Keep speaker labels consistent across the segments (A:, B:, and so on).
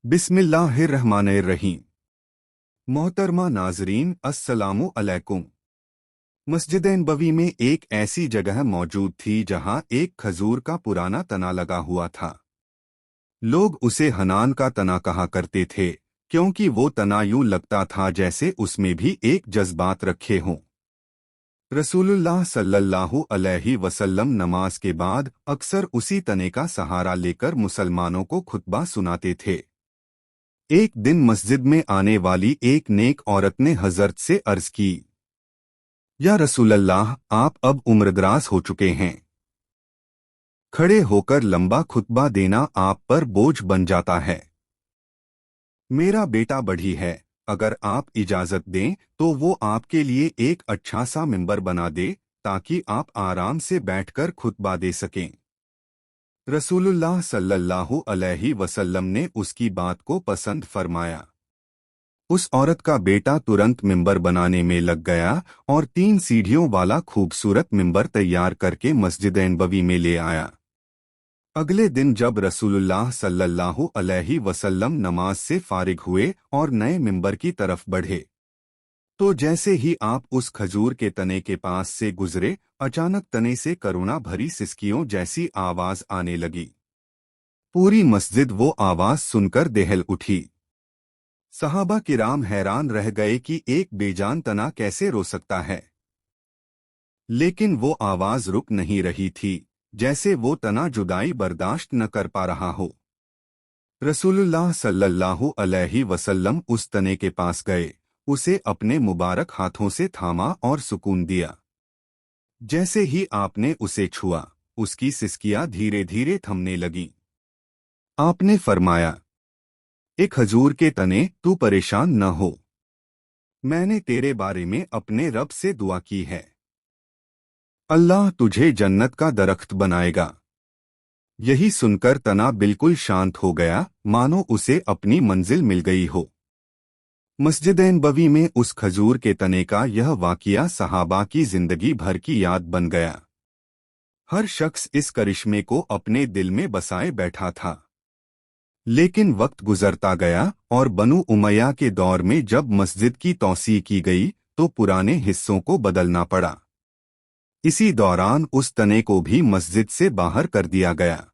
A: बिस्मिल्लाहिर्रहमानिर्रहीम। मोहतरमा नाजरीन, अस्सलामु अलैकुम। मस्जिद नबवी में एक ऐसी जगह मौजूद थी जहां एक खजूर का पुराना तना लगा हुआ था। लोग उसे हनान का तना कहा करते थे, क्योंकि वो तना यूं लगता था जैसे उसमें भी एक जज्बात रखे हों। रसूलुल्लाह सल्लल्लाहु अलैहि वसल्लम नमाज के बाद अक्सर उसी तने का सहारा लेकर मुसलमानों को खुतबा सुनाते थे। एक दिन मस्जिद में आने वाली एक नेक औरत ने हजरत से अर्ज की, या रसूलल्लाह, आप अब उम्रदराज हो चुके हैं। खड़े होकर लंबा खुतबा देना आप पर बोझ बन जाता है। मेरा बेटा बढ़ी है, अगर आप इजाजत दें तो वो आपके लिए एक अच्छा सा मिंबर बना दे, ताकि आप आराम से बैठकर खुतबा दे सकें। रसूलुल्लाह सल्लल्लाहु अलैहि वसल्लम ने उसकी बात को पसंद फरमाया। उस औरत का बेटा तुरंत मिंबर बनाने में लग गया और 3 सीढ़ियों वाला खूबसूरत मिंबर तैयार करके मस्जिद नबवी में ले आया। अगले दिन जब रसूलुल्लाह सल्लल्लाहु अलैहि वसल्लम नमाज से फारिग हुए और नए मिंबर की तरफ बढ़े, तो जैसे ही आप उस खजूर के तने के पास से गुजरे, अचानक तने से करुणा भरी सिसकियों जैसी आवाज आने लगी। पूरी मस्जिद वो आवाज सुनकर दहल उठी। सहाबा किराम हैरान रह गए कि एक बेजान तना कैसे रो सकता है। लेकिन वो आवाज रुक नहीं रही थी, जैसे वो तना जुदाई बर्दाश्त न कर पा रहा हो। रसूलुल्लाह सल्लल्लाहु अलैहि वसल्लम उस तने के पास गए, उसे अपने मुबारक हाथों से थामा और सुकून दिया। जैसे ही आपने उसे छुआ, उसकी सिसकियां धीरे धीरे थमने लगीं। आपने फरमाया, एक खजूर के तने, तू परेशान न हो। मैंने तेरे बारे में अपने रब से दुआ की है। अल्लाह तुझे जन्नत का दरख्त बनाएगा। यही सुनकर तना बिल्कुल शांत हो गया, मानो उसे अपनी मंजिल मिल गई हो। मस्जिद नबवी में उस खजूर के तने का यह वाक़िया सहाबा की जिंदगी भर की याद बन गया। हर शख्स इस करिश्मे को अपने दिल में बसाए बैठा था। लेकिन वक्त गुजरता गया और बनु उमैया के दौर में जब मस्जिद की तौसीह की गई, तो पुराने हिस्सों को बदलना पड़ा। इसी दौरान उस तने को भी मस्जिद से बाहर कर दिया गया।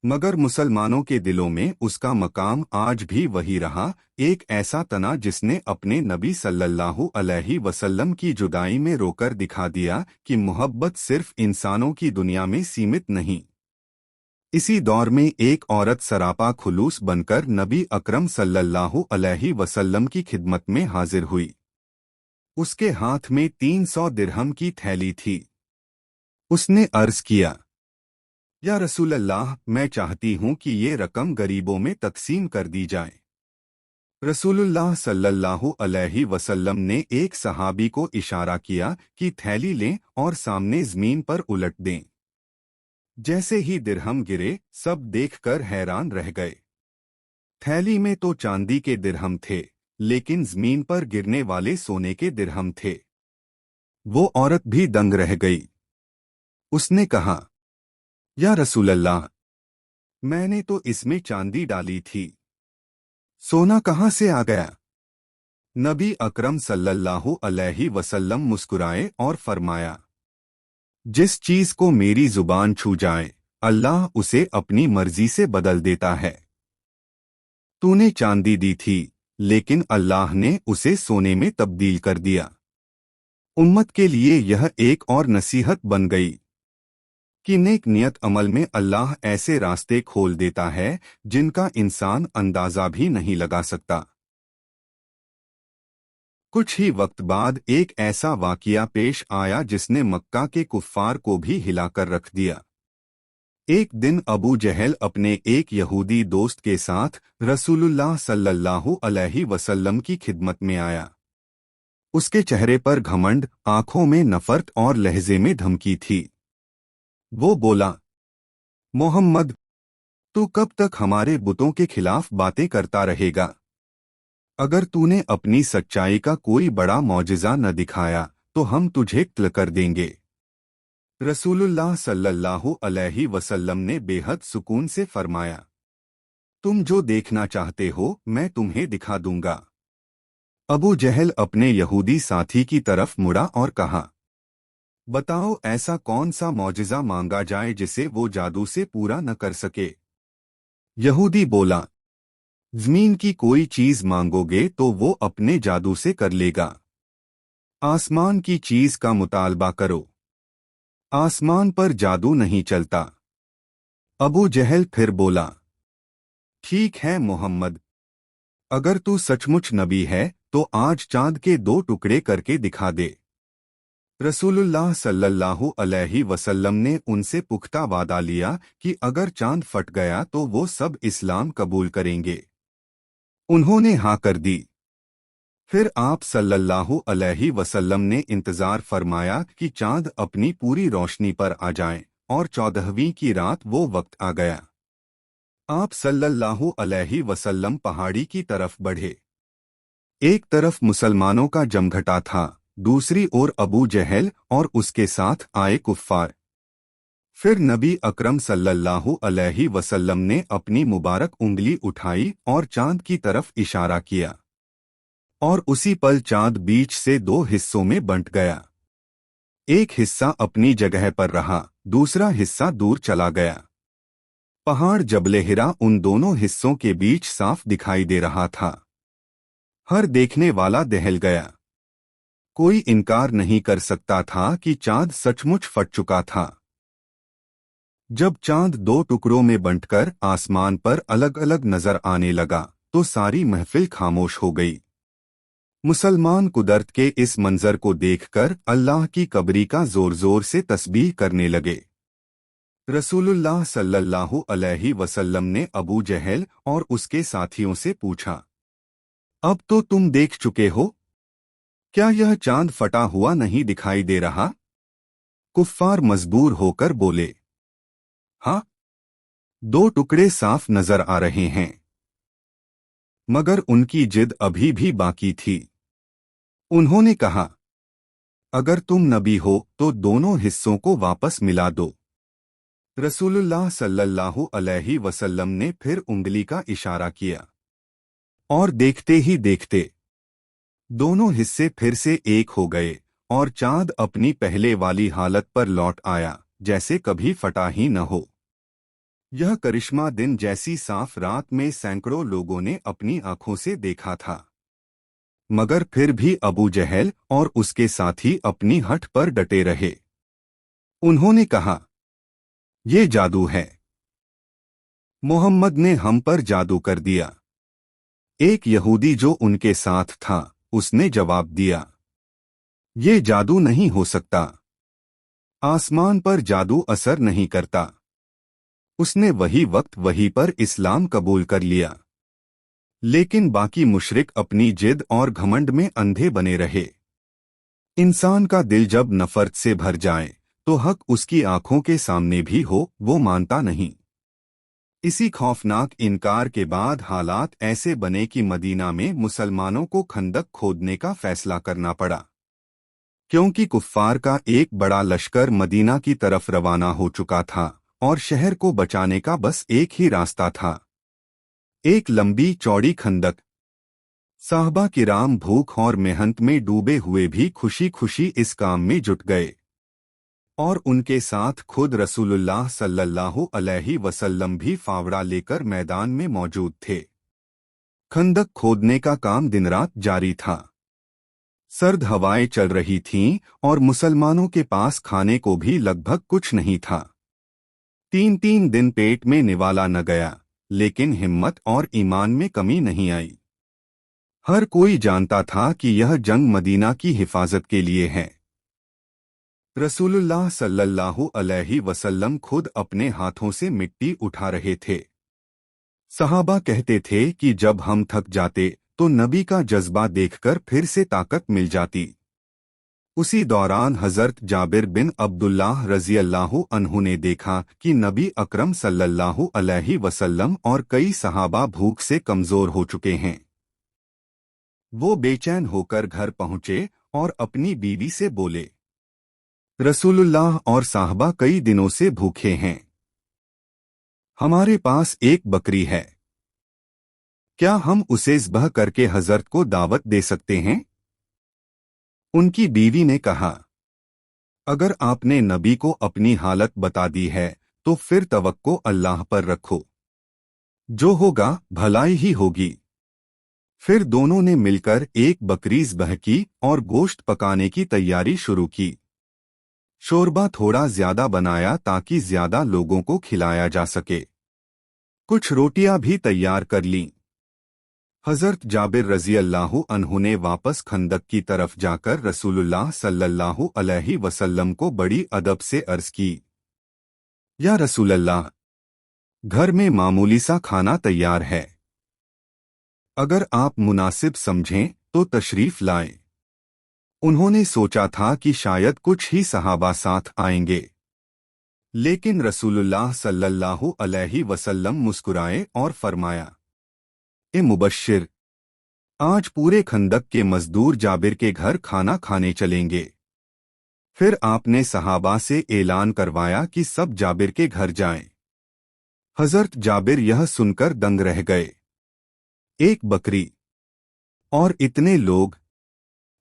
A: मगर मुसलमानों के दिलों में उसका मकाम आज भी वही रहा, एक ऐसा तना जिसने अपने नबी सल्लल्लाहु अलैहि वसल्लम की जुदाई में रोकर दिखा दिया कि मोहब्बत सिर्फ इंसानों की दुनिया में सीमित नहीं। इसी दौर में एक औरत सरापा खुलूस बनकर नबी अकरम सल्लल्लाहु अलैहि वसल्लम की खिदमत में हाजिर हुई। उसके हाथ में 300 दिरहम की थैली थी। उसने अर्ज किया, या रसूल अल्लाह, मैं चाहती हूं कि ये रकम गरीबों में तकसीम कर दी जाए। रसूलुल्लाह सल्लल्लाहु अलैहि वसल्लम ने एक सहाबी को इशारा किया कि थैली लें और सामने जमीन पर उलट दें। जैसे ही दिरहम गिरे, सब देखकर हैरान रह गए। थैली में तो चांदी के दिरहम थे, लेकिन जमीन पर गिरने वाले सोने के दिरहम थे। वो औरत भी दंग रह गई। उसने कहा, या रसूलल्लाह, मैंने तो इसमें चांदी डाली थी, सोना कहाँ से आ गया? नबी अकरम सल्लल्लाहु अलैहि वसल्लम मुस्कुराए और फरमाया, जिस चीज को मेरी जुबान छू जाए, अल्लाह उसे अपनी मर्जी से बदल देता है। तूने चांदी दी थी, लेकिन अल्लाह ने उसे सोने में तब्दील कर दिया। उम्मत के लिए यह एक और नसीहत बन गई कि नेक नियत अमल में अल्लाह ऐसे रास्ते खोल देता है जिनका इंसान अंदाजा भी नहीं लगा सकता। कुछ ही वक्त बाद एक ऐसा वाक़िया पेश आया जिसने मक्का के कुफ्फार को भी हिलाकर रख दिया। एक दिन अबू जहल अपने एक यहूदी दोस्त के साथ रसूलुल्लाह सल्लल्लाहु अलैहि वसल्लम की खिदमत में आया। उसके चेहरे पर घमंड, आंखों में नफरत और लहजे में धमकी थी। वो बोला, मोहम्मद, तू कब तक हमारे बुतों के खिलाफ बातें करता रहेगा? अगर तूने अपनी सच्चाई का कोई बड़ा मौजिज़ा न दिखाया तो हम तुझे कत्ल कर देंगे। रसूलुल्लाह सल्लल्लाहु अलैहि वसल्लम ने बेहद सुकून से फरमाया, तुम जो देखना चाहते हो मैं तुम्हें दिखा दूंगा। अबू जहल अपने यहूदी साथी की तरफ मुड़ा और कहा, बताओ ऐसा कौन सा मौजिज़ा मांगा जाए जिसे वो जादू से पूरा न कर सके। यहूदी बोला, जमीन की कोई चीज मांगोगे तो वो अपने जादू से कर लेगा। आसमान की चीज का मुतालबा करो, आसमान पर जादू नहीं चलता। अबू जहल फिर बोला, ठीक है मोहम्मद, अगर तू सचमुच नबी है तो आज चांद के 2 टुकड़े करके दिखा दे। रसूलुल्लाह सल्लल्लाहु अलैहि वसल्लम ने उनसे पुख्ता वादा लिया कि अगर चांद फट गया तो वो सब इस्लाम कबूल करेंगे। उन्होंने हाँ कर दी। फिर आप सल्लल्लाहु अलैहि वसल्लम ने इंतजार फरमाया कि चांद अपनी पूरी रोशनी पर आ जाए और 14वीं की रात वो वक्त आ गया। आप सल्लल्लाहु अलैहि वसल्लम पहाड़ी की तरफ बढ़े। एक तरफ मुसलमानों का जमघटा था, दूसरी ओर अबू जहल और उसके साथ आए कुफ्फार। फिर नबी अकरम सल्लल्लाहु अलैहि वसल्लम ने अपनी मुबारक उंगली उठाई और चांद की तरफ इशारा किया, और उसी पल चांद बीच से 2 हिस्सों में बंट गया। एक हिस्सा अपनी जगह पर रहा, दूसरा हिस्सा दूर चला गया। पहाड़ जबले हिरा उन दोनों हिस्सों के बीच साफ दिखाई दे रहा था। हर देखने वाला दहल गया। कोई इनकार नहीं कर सकता था कि चांद सचमुच फट चुका था। जब चांद 2 टुकड़ों में बंटकर आसमान पर अलग अलग नजर आने लगा तो सारी महफिल खामोश हो गई। मुसलमान कुदरत के इस मंजर को देखकर अल्लाह की कबरी का जोर जोर से तस्बीह करने लगे। रसूलुल्लाह सल्लल्लाहु अलैहि वसल्लम ने अबू जहल और उसके साथियों से पूछा, अब तो तुम देख चुके हो, क्या यह चांद फटा हुआ नहीं दिखाई दे रहा? कुफ्फार मजबूर होकर बोले, हाँ, 2 टुकड़े साफ नजर आ रहे हैं। मगर उनकी जिद अभी भी बाकी थी। उन्होंने कहा, अगर तुम नबी हो तो दोनों हिस्सों को वापस मिला दो। रसूलुल्लाह सल्लल्लाहु अलैहि वसल्लम ने फिर उंगली का इशारा किया, और देखते ही देखते दोनों हिस्से फिर से एक हो गए और चांद अपनी पहले वाली हालत पर लौट आया, जैसे कभी फटा ही न हो। यह करिश्मा दिन जैसी साफ रात में सैकड़ों लोगों ने अपनी आंखों से देखा था। मगर फिर भी अबू जहल और उसके साथी अपनी हठ पर डटे रहे। उन्होंने कहा, ये जादू है, मोहम्मद ने हम पर जादू कर दिया। एक यहूदी जो उनके साथ था उसने जवाब दिया, ये जादू नहीं हो सकता, आसमान पर जादू असर नहीं करता। उसने वही वक्त वही पर इस्लाम कबूल कर लिया। लेकिन बाकी मुशरिक अपनी जिद और घमंड में अंधे बने रहे। इंसान का दिल जब नफरत से भर जाए तो हक उसकी आंखों के सामने भी हो वो मानता नहीं। इसी खौफनाक इनकार के बाद हालात ऐसे बने कि मदीना में मुसलमानों को खंदक खोदने का फैसला करना पड़ा, क्योंकि कुफ्फार का एक बड़ा लश्कर मदीना की तरफ रवाना हो चुका था और शहर को बचाने का बस एक ही रास्ता था, एक लंबी चौड़ी खंदक। साहबा किराम भूख और मेहनत में डूबे हुए भी खुशी खुशी इस काम में जुट गए, और उनके साथ खुद रसूलुल्लाह सल्लल्लाहु अलैहि वसल्लम भी फावड़ा लेकर मैदान में मौजूद थे। खंदक खोदने का काम दिन रात जारी था। सर्द हवाएं चल रही थीं और मुसलमानों के पास खाने को भी लगभग कुछ नहीं था। 3 दिन पेट में निवाला न गया, लेकिन हिम्मत और ईमान में कमी नहीं आई। हर कोई जानता था कि यह जंग मदीना की हिफाजत के लिए है। रसूलुल्लाह सल्लल्लाहु अलैहि वसल्लम खुद अपने हाथों से मिट्टी उठा रहे थे। सहाबा कहते थे कि जब हम थक जाते तो नबी का जज्बा देखकर फिर से ताकत मिल जाती। उसी दौरान हजरत जाबिर बिन अब्दुल्लाह रज़ियल्लाहु अन्हु ने देखा कि नबी अकरम सल्लल्लाहु अलैहि वसल्लम और कई सहाबा भूख से कमजोर हो चुके हैं। वो बेचैन होकर घर पहुंचे और अपनी बीवी से बोले, रसूलुल्लाह और साहबा कई दिनों से भूखे हैं। हमारे पास एक बकरी है, کیا ہم اسے ذبح کر کے حضرت کو دعوت دے سکتے ہیں؟ ان کی بیوی نے کہا، اگر آپ نے نبی کو اپنی حالت بتا دی ہے تو پھر توقع اللہ پر رکھو، جو ہوگا بھلائی ہی ہوگی۔ پھر دونوں نے مل کر ایک بکری ذبح کی اور گوشت پکانے کی تیاری شروع کی۔ شوربہ تھوڑا زیادہ بنایا تاکہ زیادہ لوگوں کو کھلایا جا سکے۔ کچھ روٹیاں بھی تیار کر لیں۔ حضرت جابر رضی اللہ عنہ نے واپس خندق کی طرف جا کر رسول اللہ صلی اللہ علیہ وسلم کو بڑی ادب سے عرض کی، یا رسول اللہ، گھر میں معمولی سا کھانا تیار ہے، اگر آپ مناسب سمجھیں تو تشریف لائیں۔ انہوں نے سوچا تھا کہ شاید کچھ ہی صحابہ ساتھ آئیں گے، لیکن رسول اللہ صلی اللہ علیہ وسلم مسکرائے اور فرمایا، اے مبشر، آج پورے خندق کے مزدور جابر کے گھر کھانا کھانے چلیں گے۔ پھر آپ نے صحابہ سے اعلان کروایا کہ سب جابر کے گھر جائیں۔ حضرت جابر یہ سن کر دنگ رہ گئے، ایک بکری اور اتنے لوگ،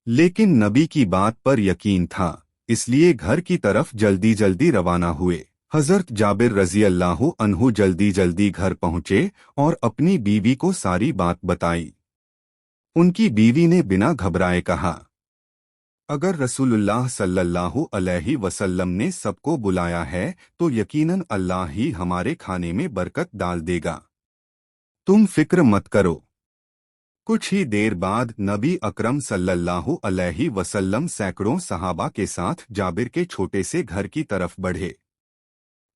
A: لیکن نبی کی بات پر یقین تھا، اس لیے گھر کی طرف جلدی جلدی روانہ ہوئے۔ حضرت جابر رضی اللہ عنہ جلدی جلدی گھر پہنچے اور اپنی بیوی کو ساری بات بتائی۔ ان کی بیوی نے بنا گھبرائے کہا، اگر رسول اللہ صلی اللہ علیہ وسلم نے سب کو بلایا ہے تو یقیناً اللہ ہی ہمارے کھانے میں برکت ڈال دے گا، تم فکر مت کرو۔ کچھ ہی دیر بعد نبی اکرم صلی اللہ علیہ وسلم سینکڑوں صحابہ کے ساتھ جابر کے چھوٹے سے گھر کی طرف بڑھے۔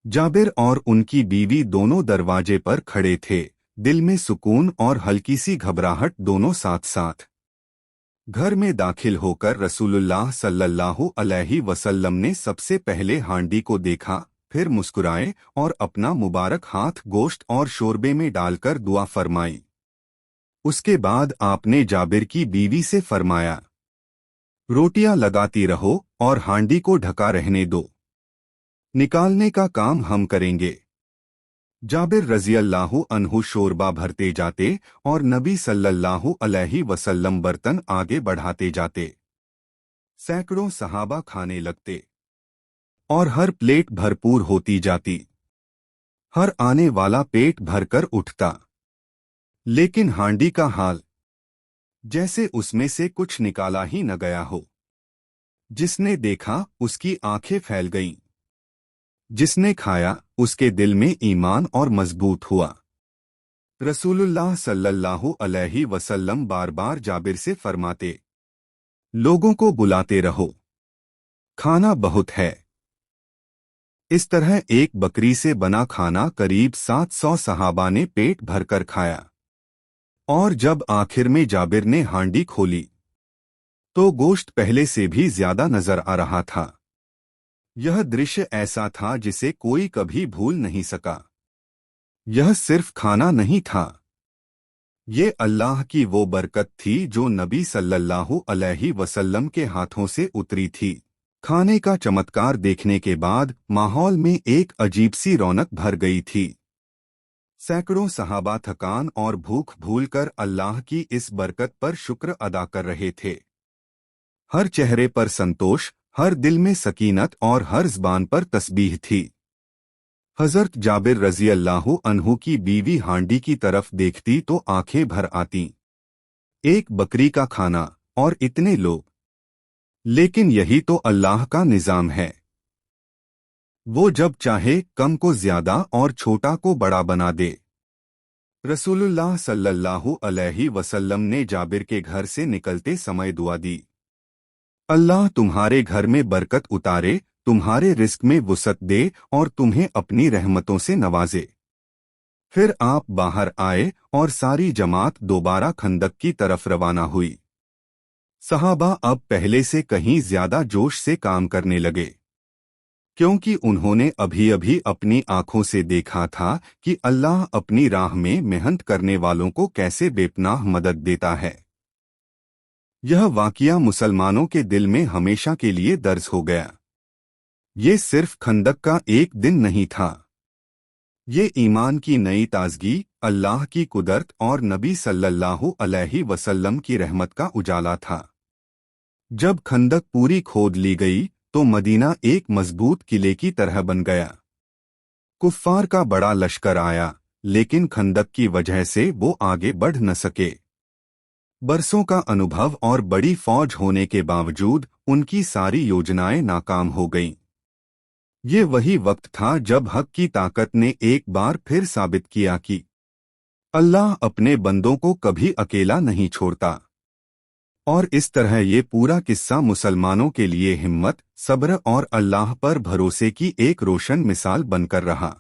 A: جابر اور ان کی بیوی دونوں دروازے پر کھڑے تھے، دل میں سکون اور ہلکی سی گھبراہٹ دونوں ساتھ ساتھ۔ گھر میں داخل ہو کر رسول اللہ صلی اللہ علیہ وسلم نے سب سے پہلے ہانڈی کو دیکھا، پھر مسکرائے اور اپنا مبارک ہاتھ گوشت اور شوربے میں ڈال کر دعا فرمائی۔ اس کے بعد آپ نے جابر کی بیوی سے فرمایا، روٹیاں لگاتی رہو اور ہانڈی کو ڈھکا رہنے دو، نکالنے کا کام ہم کریں گے۔ جابر رضی اللہ عنہ شوربہ بھرتے جاتے اور نبی صلی اللہ علیہ وسلم برتن آگے بڑھاتے جاتے۔ سینکڑوں صحابہ کھانے لگتے اور ہر پلیٹ بھرپور ہوتی جاتی، ہر آنے والا پیٹ بھر کر اٹھتا، لیکن ہانڈی کا حال جیسے اس میں سے کچھ نکالا ہی نہ گیا ہو۔ جس نے دیکھا اس کی آنکھیں پھیل گئیں، جس نے کھایا اس کے دل میں ایمان اور مضبوط ہوا۔ رسول اللہ صلی اللہ علیہ وسلم بار بار جابر سے فرماتے، لوگوں کو بلاتے رہو، کھانا بہت ہے۔ اس طرح ایک بکری سے بنا کھانا قریب 700 صحابہ نے پیٹ بھر کر کھایا، اور جب آخر میں جابر نے ہانڈی کھولی تو گوشت پہلے سے بھی زیادہ نظر آ رہا تھا۔ یہ درشیہ ایسا تھا جسے کوئی کبھی بھول نہیں سکا۔ یہ صرف کھانا نہیں تھا، یہ اللہ کی وہ برکت تھی جو نبی صلی اللہ علیہ وسلم کے ہاتھوں سے اتری تھی۔ کھانے کا چمتکار دیکھنے کے بعد ماحول میں ایک عجیب سی رونق بھر گئی تھی۔ سینکڑوں صحابہ تھکان اور بھوک بھول کر اللہ کی اس برکت پر شکر ادا کر رہے تھے۔ ہر چہرے پر سنتوش، ہر دل میں سکینت اور ہر زبان پر تسبیح تھی۔ حضرت جابر رضی اللہ عنہ کی بیوی ہانڈی کی طرف دیکھتی تو آنکھیں بھر آتیں۔ ایک بکری کا کھانا اور اتنے لوگ، لیکن یہی تو اللہ کا نظام ہے، وہ جب چاہے کم کو زیادہ اور چھوٹا کو بڑا بنا دے۔ رسول اللہ صلی اللہ علیہ وسلم نے جابر کے گھر سے نکلتے سمے دعا دی، اللہ تمہارے گھر میں برکت اتارے، تمہارے رزق میں وسعت دے اور تمہیں اپنی رحمتوں سے نوازے۔ پھر آپ باہر آئے اور ساری جماعت دوبارہ خندق کی طرف روانہ ہوئی۔ صحابہ اب پہلے سے کہیں زیادہ جوش سے کام کرنے لگے، کیونکہ انہوں نے ابھی ابھی اپنی آنکھوں سے دیکھا تھا کہ اللہ اپنی راہ میں محنت کرنے والوں کو کیسے بے پناہ مدد دیتا ہے۔ یہ واقعہ مسلمانوں کے دل میں ہمیشہ کے لیے درج ہو گیا۔ یہ صرف خندق کا ایک دن نہیں تھا، یہ ایمان کی نئی تازگی، اللہ کی قدرت اور نبی صلی اللہ علیہ وسلم کی رحمت کا اجالا تھا۔ جب خندق پوری کھود لی گئی تو مدینہ ایک مضبوط قلعے کی طرح بن گیا۔ کفار کا بڑا لشکر آیا، لیکن خندق کی وجہ سے وہ آگے بڑھ نہ سکے۔ برسوں کا انوبھو اور بڑی فوج ہونے کے باوجود ان کی ساری یوجنائیں ناکام ہو گئیں۔ یہ وہی وقت تھا جب حق کی طاقت نے ایک بار پھر ثابت کیا کہ اللہ اپنے بندوں کو کبھی اکیلا نہیں چھوڑتا۔ اور اس طرح یہ پورا قصہ مسلمانوں کے لیے ہمت، صبر اور اللہ پر بھروسے کی ایک روشن مثال بن کر رہا۔